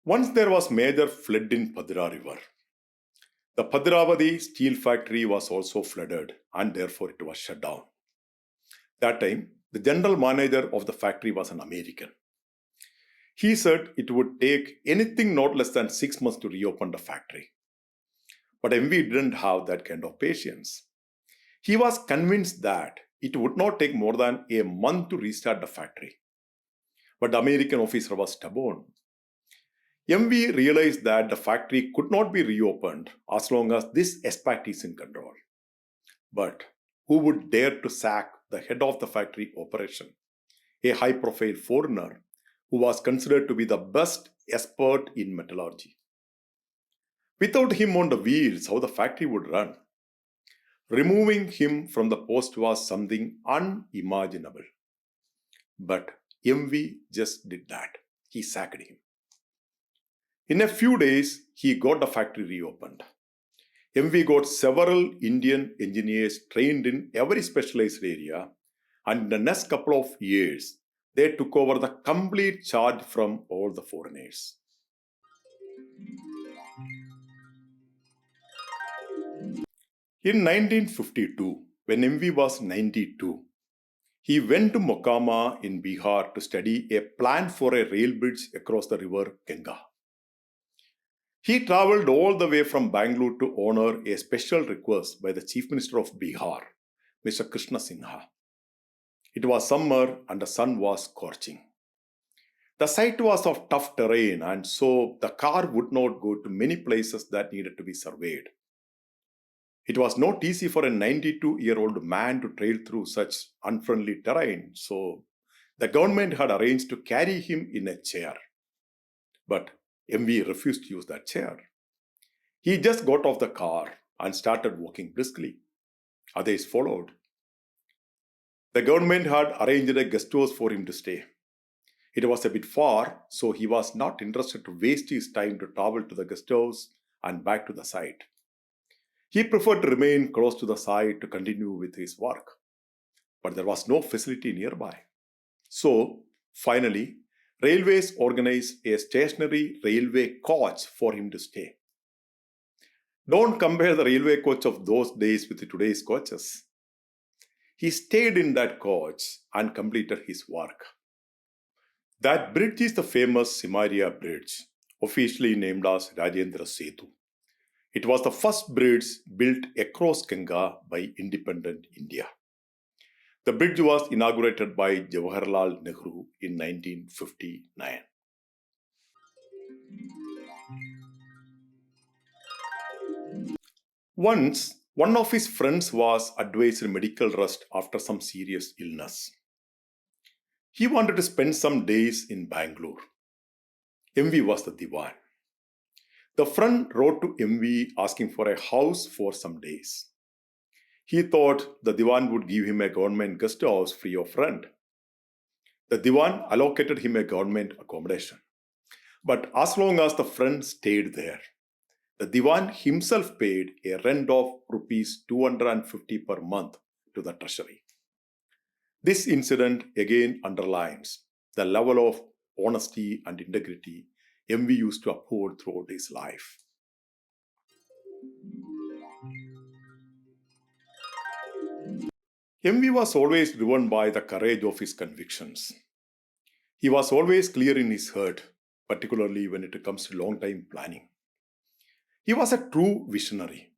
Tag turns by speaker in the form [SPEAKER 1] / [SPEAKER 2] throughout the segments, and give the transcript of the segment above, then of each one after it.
[SPEAKER 1] Once there was major flood in Padra river. The Padravati steel factory was also flooded and therefore it was shut down. That time, the general manager of the factory was an American. He said it would take anything not less than 6 months to reopen the factory. But MV didn't have that kind of patience. He was convinced that it would not take more than a month to restart the factory. But the American officer was stubborn. MV realized that the factory could not be reopened as long as this aspect is in control. But who would dare to sack the head of the factory operation, a high-profile foreigner who was considered to be the best expert in metallurgy? Without him on the wheels, how the factory would run? Removing him from the post was something unimaginable. But MV just did that. He sacked him. In a few days, he got the factory reopened. MV got several Indian engineers trained in every specialized area, and in the next couple of years, they took over the complete charge from all the foreigners. In 1952, when MV was 92, he went to Mokama in Bihar to study a plan for a rail bridge across the river Ganga. He travelled all the way from Bangalore to honor a special request by the Chief Minister of Bihar, Mr. Krishna Sinha. It was summer and the sun was scorching. The site was of tough terrain and so the car would not go to many places that needed to be surveyed. It was not easy for a 92-year-old man to trail through such unfriendly terrain, so the government had arranged to carry him in a chair. But MV refused to use that chair. He just got off the car and started walking briskly. Others followed. The government had arranged a guest house for him to stay. It was a bit far, so he was not interested to waste his time to travel to the guest house and back to the site. He preferred to remain close to the site to continue with his work. But there was no facility nearby. So, finally, railways organized a stationary railway coach for him to stay. Don't compare the railway coach of those days with today's coaches. He stayed in that coach and completed his work. That bridge is the famous Simaria Bridge, officially named as Rajendra Setu. It was the first bridge built across Ganga by independent India. The bridge was inaugurated by Jawaharlal Nehru in 1959. Once, one of his friends was advised medical rest after some serious illness. He wanted to spend some days in Bangalore. MV was the Diwan. The friend wrote to MV asking for a house for some days. He thought the Diwan would give him a government guest house free of rent. The Diwan allocated him a government accommodation. But as long as the friend stayed there, the Diwan himself paid a rent of rupees 250 per month to the treasury. This incident again underlines the level of honesty and integrity MV used to uphold throughout his life. MV was always driven by the courage of his convictions. He was always clear in his head, particularly when it comes to long-time planning. He was a true visionary.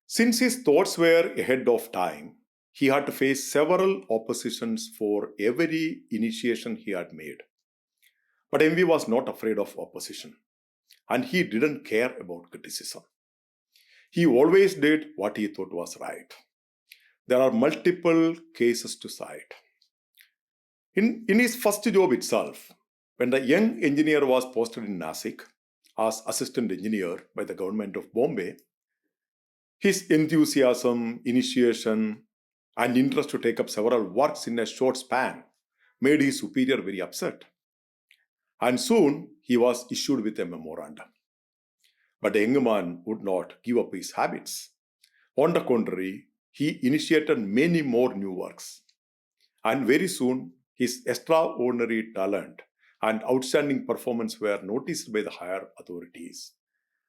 [SPEAKER 1] Since his thoughts were ahead of time, he had to face several oppositions for every initiation he had made. But MV was not afraid of opposition, and he didn't care about criticism. He always did what he thought was right. There are multiple cases to cite. In his first job itself, when the young engineer was posted in Nasik as assistant engineer by the government of Bombay, his enthusiasm, initiation, and interest to take up several works in a short span made his superior very upset. And soon he was issued with a memorandum. But the young man would not give up his habits. On the contrary, he initiated many more new works. And very soon, his extraordinary talent and outstanding performance were noticed by the higher authorities,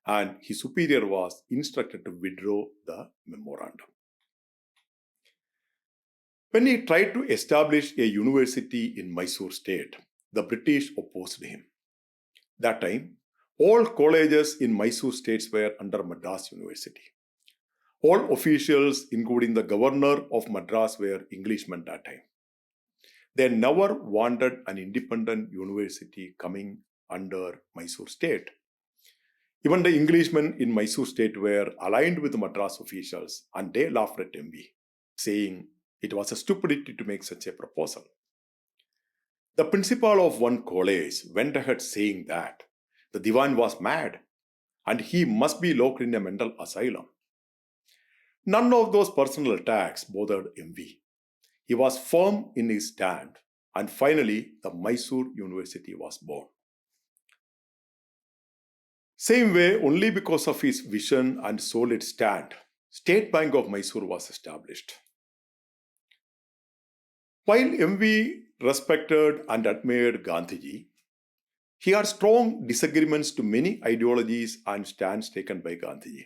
[SPEAKER 1] and his superior was instructed to withdraw the memorandum. When he tried to establish a university in Mysore state, the British opposed him. That time, all colleges in Mysore states were under Madras University. All officials, including the governor of Madras, were Englishmen that time. They never wanted an independent university coming under Mysore state. Even the Englishmen in Mysore state were aligned with the Madras officials, and they laughed at MV, saying it was a stupidity to make such a proposal. The principal of one college went ahead saying that the Diwan was mad and he must be locked in a mental asylum. None of those personal attacks bothered MV. He was firm in his stand, and finally the Mysore University was born. Same way, only because of his vision and solid stand, State Bank of Mysore was established. While MV respected and admired Gandhiji, he had strong disagreements to many ideologies and stands taken by Gandhiji.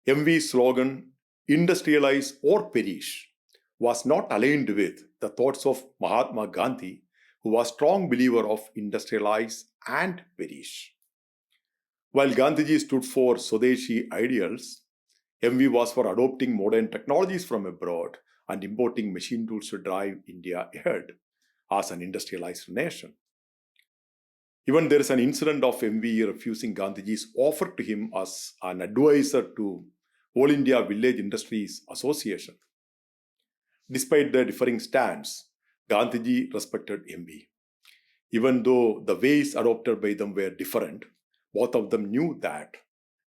[SPEAKER 1] MV's slogan, industrialize or perish, was not aligned with the thoughts of Mahatma Gandhi, who was a strong believer of industrialize and perish. While Gandhiji stood for Swadeshi ideals, MV was for adopting modern technologies from abroad and importing machine tools to drive India ahead as an industrialized nation. Even there is an incident of MV refusing Gandhiji's offer to him as an advisor to All India Village Industries Association. Despite their differing stands, Gandhiji respected MV. Even though the ways adopted by them were different, both of them knew that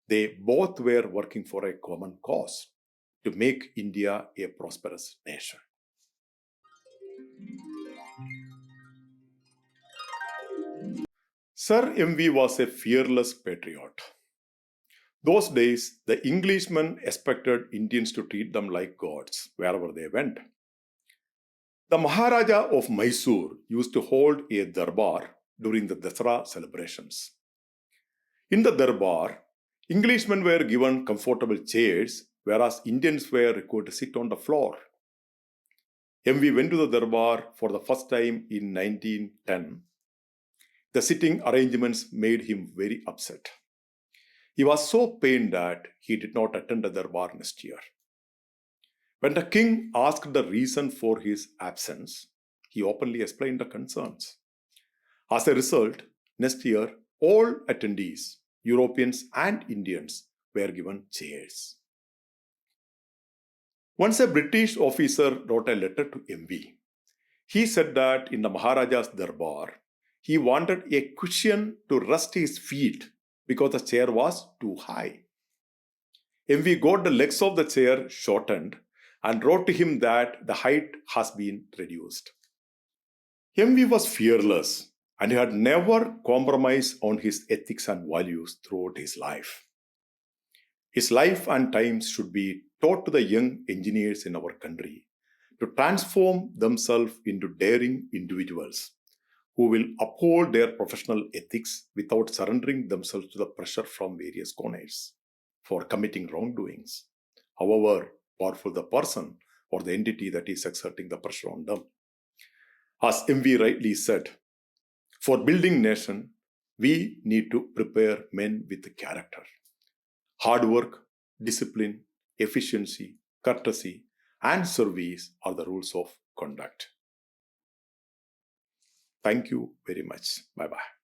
[SPEAKER 1] they both were working for a common cause, to make India a prosperous nation. Sir MV was a fearless patriot. Those days, the Englishmen expected Indians to treat them like gods wherever they went. The Maharaja of Mysore used to hold a darbar during the Dasara celebrations. In the darbar, Englishmen were given comfortable chairs, whereas Indians were required to sit on the floor. MV went to the darbar for the first time in 1910. The sitting arrangements made him very upset. He was so pained that he did not attend the darbar next year. When the king asked the reason for his absence, he openly explained the concerns. As a result, next year, all attendees, Europeans and Indians, were given chairs. Once a British officer wrote a letter to MV. He said that in the Maharaja's darbar, he wanted a cushion to rest his feet because the chair was too high. MV got the legs of the chair shortened and wrote to him that the height has been reduced. MV was fearless and he had never compromised on his ethics and values throughout his life. His life and times should be taught to the young engineers in our country to transform themselves into daring individuals who will uphold their professional ethics without surrendering themselves to the pressure from various corners for committing wrongdoings, however powerful the person or the entity that is exerting the pressure on them. As MV rightly said, for building nation, we need to prepare men with character. Hard work, discipline, efficiency, courtesy, and service are the rules of conduct. Thank you very much. Bye-bye.